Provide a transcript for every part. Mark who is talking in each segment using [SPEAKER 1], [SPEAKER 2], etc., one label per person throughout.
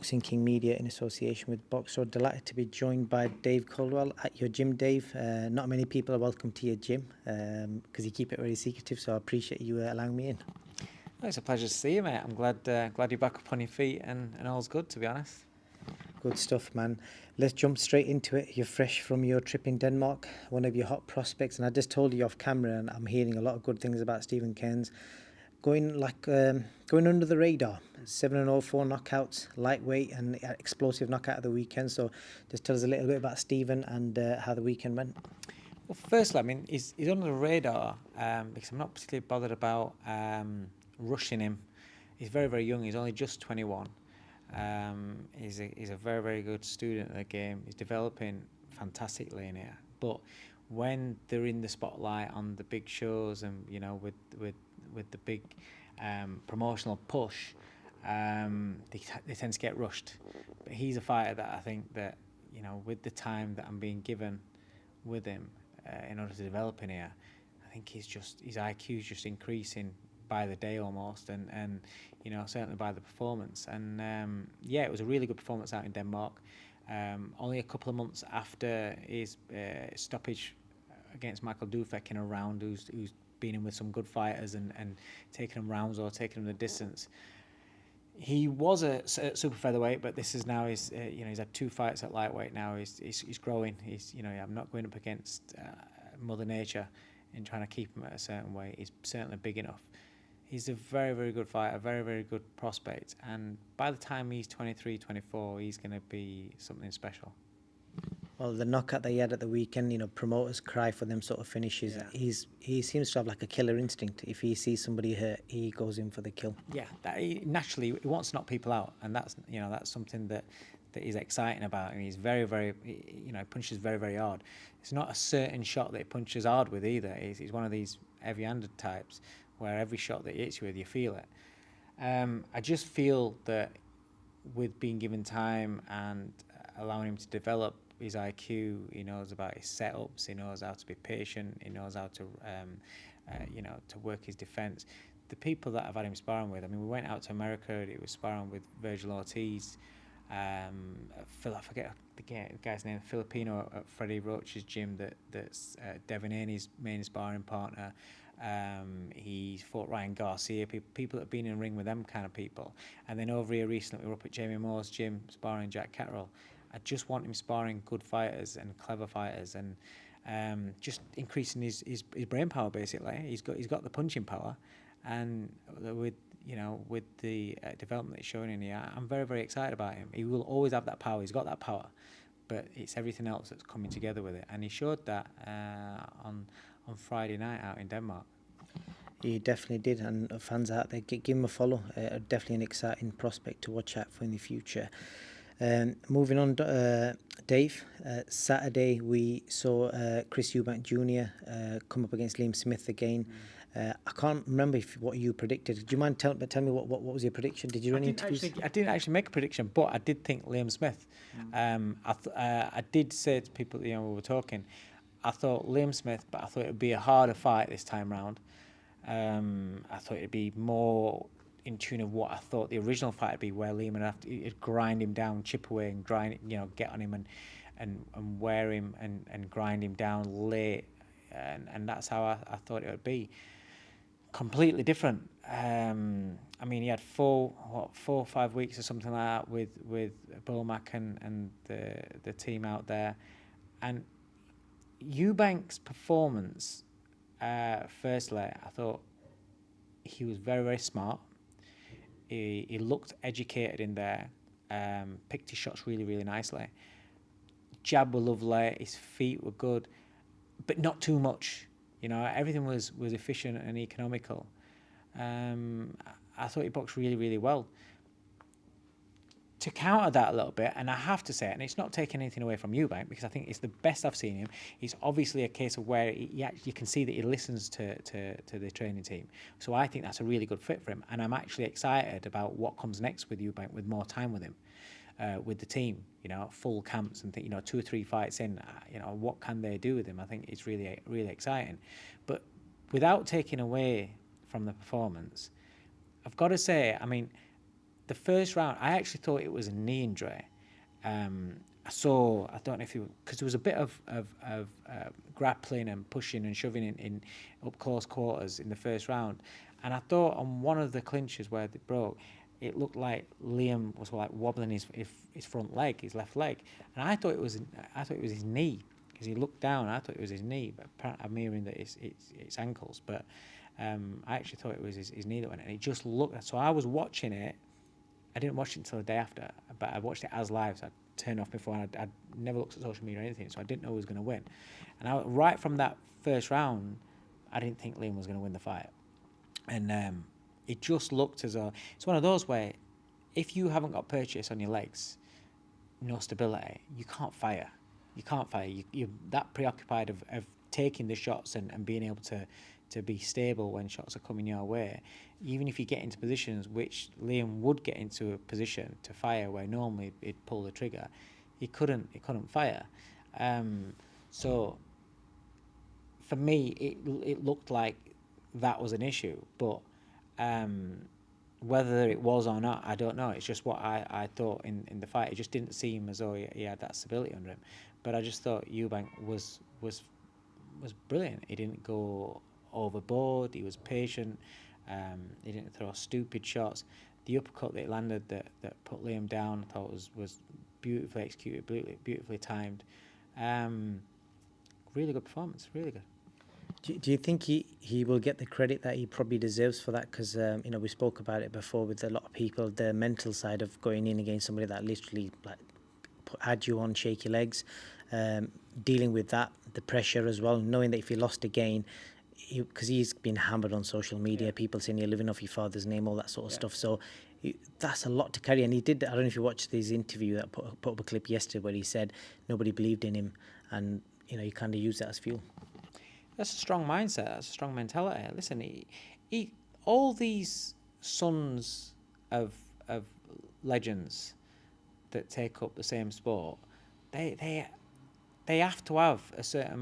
[SPEAKER 1] Boxing King Media in association with Boxer. Delighted to be joined by Dave Coldwell at your gym, Dave. Not many people are welcome to your gym because you keep it very secretive, so I appreciate you allowing me in.
[SPEAKER 2] Well, it's a pleasure to see you, mate. I'm glad you're back up on your feet and all's good, to be honest.
[SPEAKER 1] Good stuff, man. Let's jump straight into it. You're fresh from your trip in Denmark, one of your hot prospects, and I just told you off camera, and I'm hearing a lot of good things about Stephen Cairns. Going under the radar, 7-0, 4 knockouts, lightweight and explosive knockout of the weekend. So just tell us a little bit about Stephen and how the weekend went.
[SPEAKER 2] Well, firstly, I mean, he's under the radar because I'm not particularly bothered about rushing him. He's very, very young. He's only just 21. He's a very, very good student of the game. He's developing fantastically in here. But when they're in the spotlight on the big shows and, you know, with the big promotional push, they tend to get rushed. But he's a fighter that I think that, you know, with the time that I'm being given with him in order to develop in here, I think his IQ is just increasing by the day almost, and you know, certainly by the performance. And yeah, it was a really good performance out in Denmark. Only a couple of months after his stoppage against Michael Dufek in a round, who's been in with some good fighters and taking him rounds or taking him the distance. He was a super featherweight, but this is now his. You know, he's had 2 fights at lightweight now. He's growing. You know, I'm not going up against Mother Nature in trying to keep him at a certain weight. He's certainly big enough. He's a very, very good fighter, very, very good prospect. And by the time he's 23, 24, he's going to be something special.
[SPEAKER 1] Well, the knockout that he had at the weekend, you know, promoters cry for them sort of finishes.
[SPEAKER 2] Yeah.
[SPEAKER 1] He seems to have like a killer instinct. If he sees somebody hurt, he goes in for the kill.
[SPEAKER 2] Yeah, naturally he wants to knock people out, and that's something that is exciting about him. He's very, very, you know, punches very, very hard. It's not a certain shot that he punches hard with either. He's one of these heavy-handed types where every shot that he hits you with, you feel it. I just feel that with being given time and allowing him to develop his IQ, he knows about his setups, he knows how to be patient, he knows how to, you know, to work his defence. The people that I've had him sparring with, I mean, we went out to America, he was sparring with Virgil Ortiz, I forget the guy's name, Filipino at Freddie Roach's gym that's Devin Haney's main sparring partner. He's fought Ryan Garcia, people that have been in the ring with them kind of people. And then over here recently, we were up at Jamie Moore's gym sparring Jack Catterall. I just want him sparring good fighters and clever fighters, and just increasing his brain power. Basically, he's got the punching power, and with the development that's showing in here, I'm very, very excited about him. He will always have that power. He's got that power, but it's everything else that's coming together with it, and he showed that on Friday night out in Denmark.
[SPEAKER 1] He definitely did, and fans out there, give him a follow. Definitely an exciting prospect to watch out for in the future. Moving on, Dave, Saturday we saw Chris Eubank Jr. Come up against Liam Smith again. I can't remember what you predicted. Do you mind tell me what was your prediction? Did you do any interviews?
[SPEAKER 2] I didn't actually make a prediction, but I did think Liam Smith. I did say to people, you know, we were talking, I thought Liam Smith, but I thought it would be a harder fight this time round. I thought it'd be more in tune of what I thought the original fight would be, where Liam would have to grind him down, chip away, and grind, you know, get on him and wear him and grind him down late, and that's how I thought it would be. Completely different. I mean, he had 4 or 5 weeks or something like that with Bomac and the team out there, and Eubank's performance. Firstly, I thought he was very, very smart. He looked educated in there. Picked his shots really, really nicely. Jab were lovely. His feet were good, but not too much. You know, everything was efficient and economical. I thought he boxed really, really well. To counter that a little bit, and I have to say it, and it's not taking anything away from Eubank, because I think it's the best I've seen him. It's obviously a case of where you can see that he listens to the training team. So I think that's a really good fit for him, and I'm actually excited about what comes next with Eubank, with more time with him, with the team. You know, full camps and 2 or 3 fights in. You know, what can they do with him? I think it's really, really exciting. But without taking away from the performance, I've got to say, I mean, the first round, I actually thought it was a knee injury. I don't know if because there was a bit of grappling and pushing and shoving in up close quarters in the first round. And I thought on one of the clinches where they broke, it looked like Liam was like wobbling his front leg, his left leg. And I thought it was his knee because he looked down. I thought it was his knee, but apparently I'm hearing that it's ankles. But I actually thought it was his knee that went, and it just looked. So I was watching it. I didn't watch it until the day after, but I watched it as live. So I turned off before. And I'd never looked at social media or anything, so I didn't know who was going to win. And right from that first round, I didn't think Liam was going to win the fight. And it just looked as though it's one of those where if you haven't got purchase on your legs, no stability, you can't fire. You can't fire. You're that preoccupied of taking the shots and being able to be stable when shots are coming your way. Even if you get into positions, which Liam would get into a position to fire where normally he'd pull the trigger, he couldn't fire. So for me, it looked like that was an issue, but whether it was or not, I don't know. It's just what I thought in the fight. It just didn't seem as though he had that stability under him. But I just thought Eubank was brilliant. He didn't go overboard. He was patient. He didn't throw stupid shots. The uppercut that he landed that put Liam down, I thought was beautifully executed, beautifully timed. Really good performance. Really good.
[SPEAKER 1] Do you think he will get the credit that he probably deserves for that? Because, we spoke about it before with a lot of people, the mental side of going in against somebody that literally had you on shaky legs, dealing with that, the pressure as well, knowing that if he lost again, because he's been hammered on social media, people saying you're living off your father's name, all that sort of stuff. So that's a lot to carry. And he did, I don't know if you watched his interview that put up a clip yesterday where he said nobody believed in him, and, he kind of used that as fuel.
[SPEAKER 2] That's a strong mindset. That's a strong mentality. Listen, he all these sons of legends that take up the same sport, they have to have a certain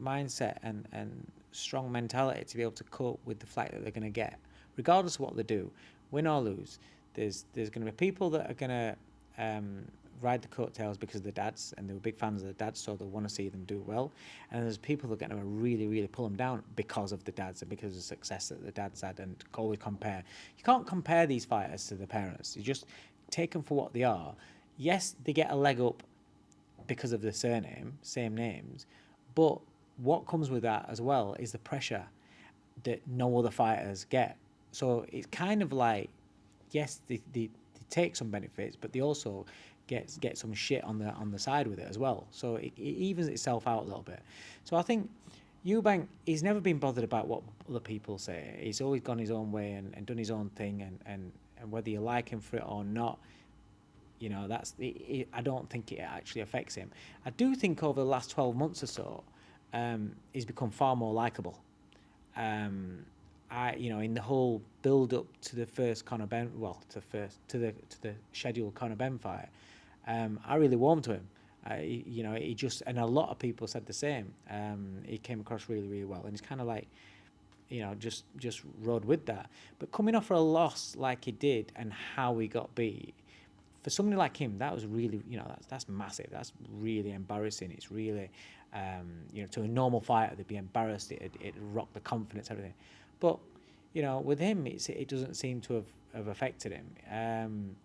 [SPEAKER 2] mindset and strong mentality to be able to cope with the fact that they're going to get, regardless of what they do, win or lose. There's going to be people that are going to ride the coattails because of the dads, and they were big fans of the dads, so they want to see them do well. And there's people that are going to really, really pull them down because of the dads and because of the success that the dads had, and always compare. You can't compare these fighters to the parents. You just take them for what they are. Yes, they get a leg up because of the surname, same names, but what comes with that as well is the pressure that no other fighters get. So it's kind of like, yes, they take some benefits, but they also get some shit on the side with it as well. So it evens itself out a little bit. So I think Eubank, he's never been bothered about what other people say. He's always gone his own way and done his own thing, and whether you like him for it or not, I don't think it actually affects him. I do think over the last 12 months or so, he's become far more likable. In the whole build up to the first Conor Benn, to the scheduled Conor Benn fight, I really warmed to him. He just, and a lot of people said the same. He came across really, really well, and he's kind of like, just rode with that. But coming off for a loss like he did, and how he got beat, for somebody like him, that was really, that's massive. That's really embarrassing. It's really, to a normal fighter, they'd be embarrassed. It rocked the confidence, everything. But, with him, it doesn't seem to have affected him.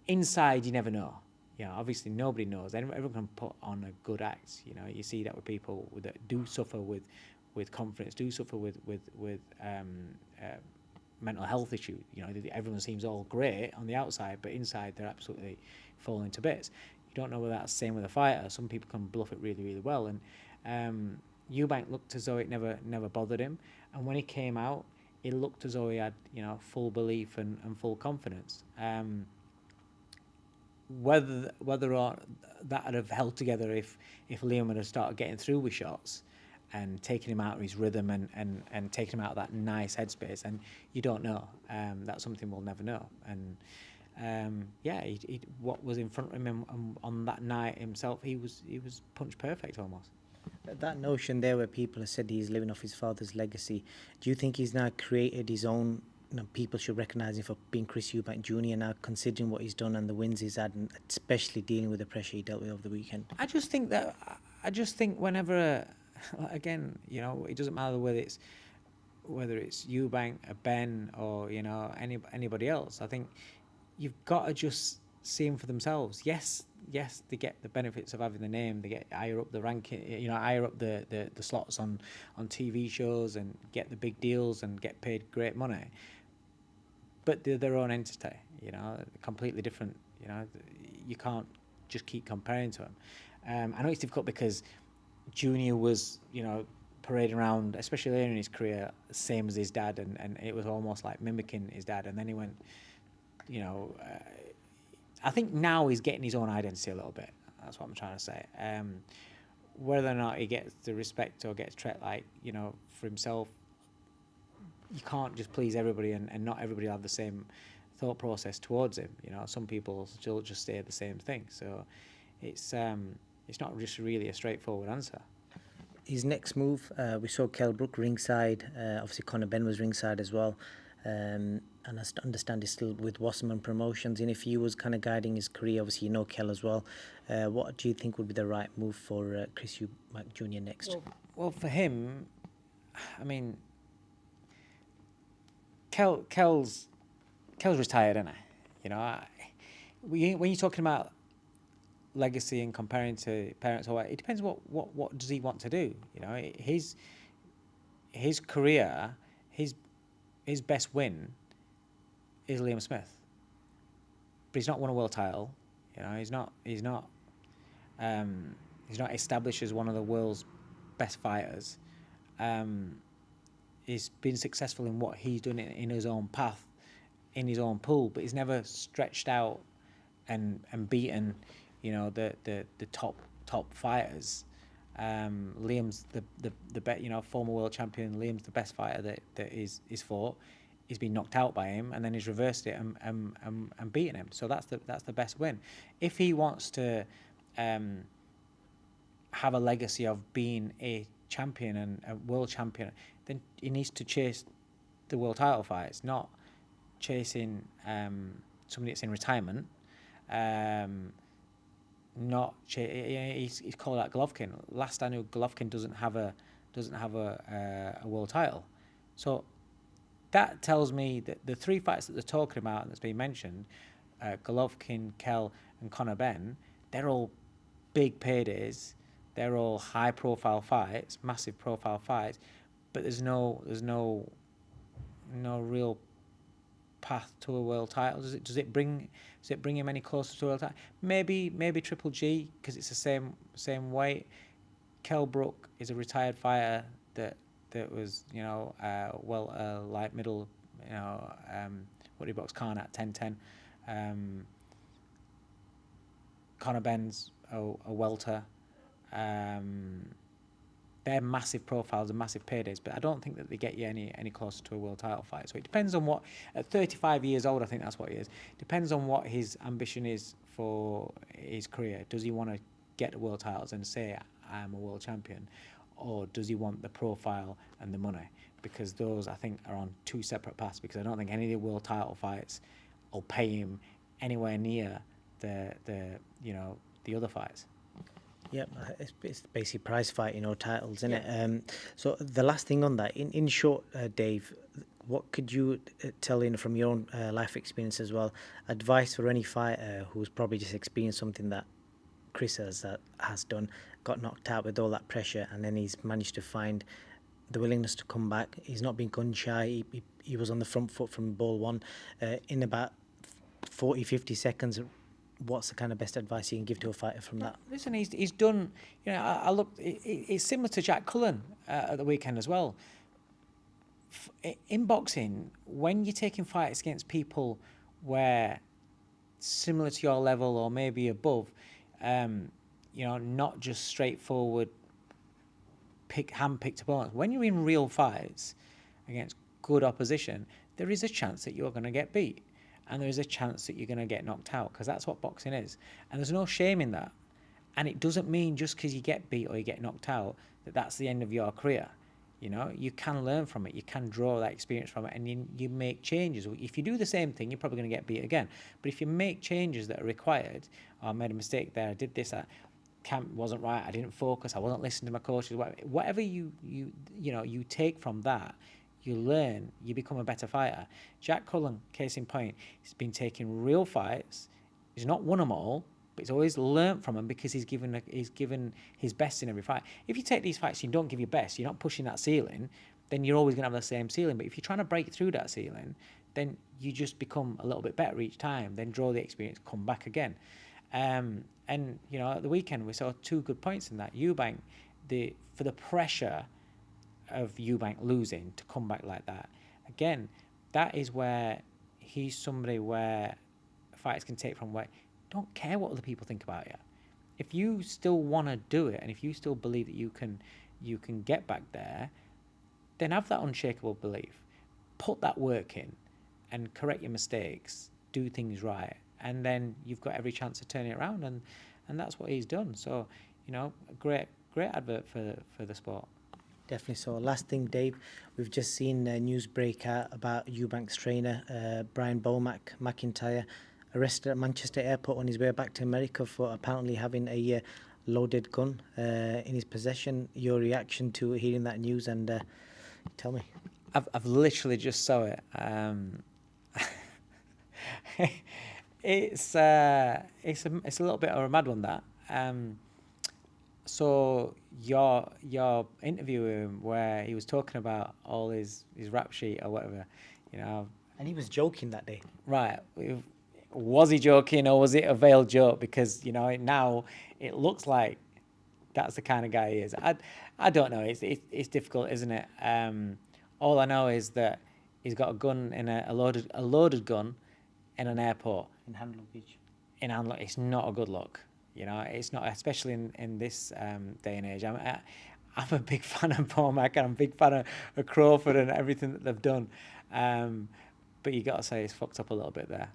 [SPEAKER 2] Inside, you never know. Obviously, nobody knows. Everyone can put on a good act. You see that with people that do suffer with confidence, do suffer with mental health issues. Everyone seems all great on the outside, but inside they're absolutely falling to bits. You don't know whether that's the same with a fighter. Some people can bluff it really, really well, and Eubank looked as though it never bothered him. And when he came out, it looked as though he had full belief and full confidence. Whether or that would have held together if Liam had started getting through with shots and taking him out of his rhythm and taking him out of that nice headspace, and you don't know. That's something we'll never know. And what was in front of him on that night himself, he was punch perfect almost.
[SPEAKER 1] That notion there where people have said he's living off his father's legacy, do you think he's now created his own people should recognise him for being Chris Eubank Jr. now, considering what he's done and the wins he's had, and especially dealing with the pressure he dealt with over the weekend.
[SPEAKER 2] I just think whenever, again, you know, it doesn't matter whether it's Eubank, Ben, or you know anybody else. I think you've got to just see them for themselves. Yes, they get the benefits of having the name. They get higher up the ranking, you know, higher up the slots on TV shows and get the big deals and get paid great money. But they're their own entity, you know, completely different. You know, you can't just keep comparing to them. I know it's difficult because Junior was, you know, parading around, especially later in his career, same as his dad, and it was almost like mimicking his dad. And then he went, you know, I think now he's getting his own identity a little bit. That's what I'm trying to say. Whether or not he gets the respect or gets treated like, you know, for himself, you can't just please everybody, and not everybody will have the same thought process towards him. You know, some people still just say the same thing. So it's not just really a straightforward answer.
[SPEAKER 1] His next move, we saw Kell Brook ringside. Obviously, Conor Benn was ringside as well. And I understand he's still with Wasserman Promotions. And if he was kind of guiding his career, obviously you know Kell as well. What do you think would be the right move for Chris Eubank Jr. next?
[SPEAKER 2] Well, for him, I mean, Kell's retired, isn't he? You know, when you're talking about legacy and comparing to parents, or it depends what does he want to do. You know, his career, his best win is Liam Smith, but he's not won a world title. You know, he's not established as one of the world's best fighters. He's been successful in what he's done in his own path, in his own pool, but he's never stretched out and beaten, you know, the top fighters. Liam's the best, you know, former world champion. Liam's the best fighter that is fought. He's been knocked out by him, and then he's reversed it and beaten him. So that's the best win. If he wants to have a legacy of being a champion and a world champion, then he needs to chase the world title fights, not chasing somebody that's in retirement. He's called out Golovkin. Last I knew, Golovkin doesn't have a world title. So that tells me that the three fights that they're talking about and that's been mentioned, Golovkin, Kell, and Conor Benn, they're all big paydays. They're all high profile fights, massive profile fights, but there's no real path to a world title. Does it bring him any closer to a world title? Maybe Triple G, because it's the same weight. Kell Brook is a retired fighter that was, you know, light middle, you know, what did he box Khan at 10-10. Conor Benn's a welter. They're massive profiles and massive paydays, but I don't think that they get you any closer to a world title fight. So it depends on what, at 35 years old, I think that's what he is. Depends on what his ambition is for his career. Does he want to get the world titles and say, I'm a world champion? Or does he want the profile and the money? Because those, I think, are on two separate paths, because I don't think any of the world title fights will pay him anywhere near the other fights.
[SPEAKER 1] Yep, it's basically prize fighting or titles, isn't it? So the last thing on that, in short, Dave, what could you tell from your own life experience as well, advice for any fighter who's probably just experienced something that Chris has done, got knocked out with all that pressure, and then he's managed to find the willingness to come back. He's not been gun shy. He was on the front foot from ball one. In about 40-50 seconds, what's the kind of best advice you can give to a fighter from that?
[SPEAKER 2] Listen, he's done. You know, I looked. It's similar to Jack Cullen at the weekend as well. In boxing, when you're taking fights against people where similar to your level or maybe above, you know, not just straightforward hand-picked opponents. When you're in real fights against good opposition, there is a chance that you're going to get beat. And there is a chance that you're going to get knocked out, because that's what boxing is. And there's no shame in that. And it doesn't mean just because you get beat or you get knocked out that that's the end of your career. You know, you can learn from it. You can draw that experience from it, and you make changes. If you do the same thing, you're probably going to get beat again. But if you make changes that are required, oh, I made a mistake there, I did this, camp wasn't right, I didn't focus, I wasn't listening to my coaches, whatever you take from that, you learn, you become a better fighter. Jack Cullen, case in point, he's been taking real fights. He's not won them all, but he's always learnt from them because he's given his best in every fight. If you take these fights and you don't give your best, you're not pushing that ceiling, then you're always going to have the same ceiling. But if you're trying to break through that ceiling, then you just become a little bit better each time, then draw the experience, come back again. And, you know, at the weekend, we saw 2 good points in that. Eubank, for the pressure of Eubank losing to come back like that, again, that is where he's somebody where fighters can take from where don't care what other people think about you. If you still want to do it, and if you still believe that you can get back there, then have that unshakable belief. Put that work in and correct your mistakes, do things right, and then you've got every chance of turning it around, and that's what he's done. So, you know, a great advert for the sport.
[SPEAKER 1] Definitely so. Last thing, Dave, we've just seen news break out about Eubank's trainer, Brian Bomac McIntyre, arrested at Manchester Airport on his way back to America for apparently having a loaded gun in his possession. Your reaction to hearing that news, and tell me.
[SPEAKER 2] I've literally just saw it. It's a little bit of a mad one, that. So your interview with him, where he was talking about all his rap sheet or whatever, you know.
[SPEAKER 1] And he was joking that day.
[SPEAKER 2] Right. Was he joking, or was it a veiled joke? Because, you know, now it looks like that's the kind of guy he is. I don't know. It's difficult, isn't it? All I know is that he's got a gun in a loaded gun in an airport.
[SPEAKER 1] In hand luggage.
[SPEAKER 2] It's not a good look. You know, it's not, especially in this day and age. I'm a big fan of Bomac, and I'm a big fan of Crawford and everything that they've done. But you got to say it's fucked up a little bit there.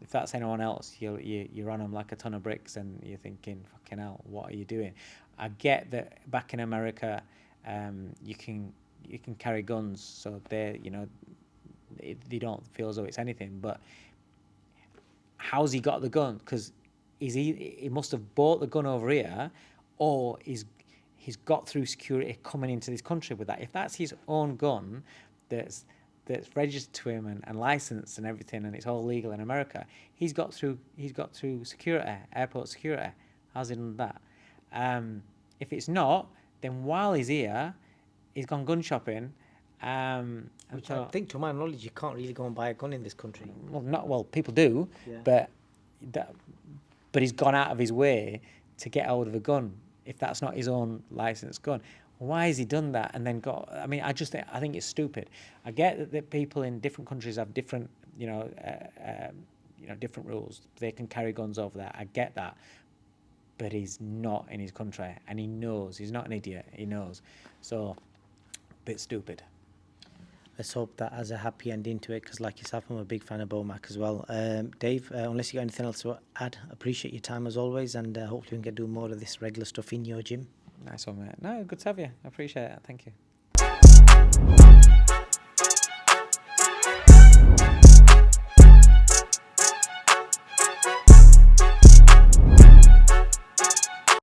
[SPEAKER 2] If that's anyone else, you're on them like a ton of bricks, and you're thinking, fucking hell, what are you doing? I get that back in America, you can carry guns, so they don't feel as though it's anything. But how's he got the gun? Because he must have bought the gun over here, or he's got through security coming into this country with that. If that's his own gun, that's registered to him and licensed and everything, and it's all legal in America, he's got through security, airport security. How's he done that? If it's not, then while he's here, he's gone gun shopping.
[SPEAKER 1] Which I think, to my knowledge, you can't really go and buy a gun in this country.
[SPEAKER 2] Well, people do, yeah. But he's gone out of his way to get hold of a gun. If that's not his own licensed gun, why has he done that? And then I think it's stupid. I get that people in different countries have different, different rules. They can carry guns over there. I get that, but he's not in his country, and he knows. He's not an idiot. He knows. So, a bit stupid.
[SPEAKER 1] Let's hope that has a happy ending to it, because like yourself, I'm a big fan of Bomac as well. Dave, unless you got anything else to add, appreciate your time as always, and hopefully we can do more of this regular stuff in your gym.
[SPEAKER 2] Nice one, mate. No, good to have you. I appreciate it. Thank you.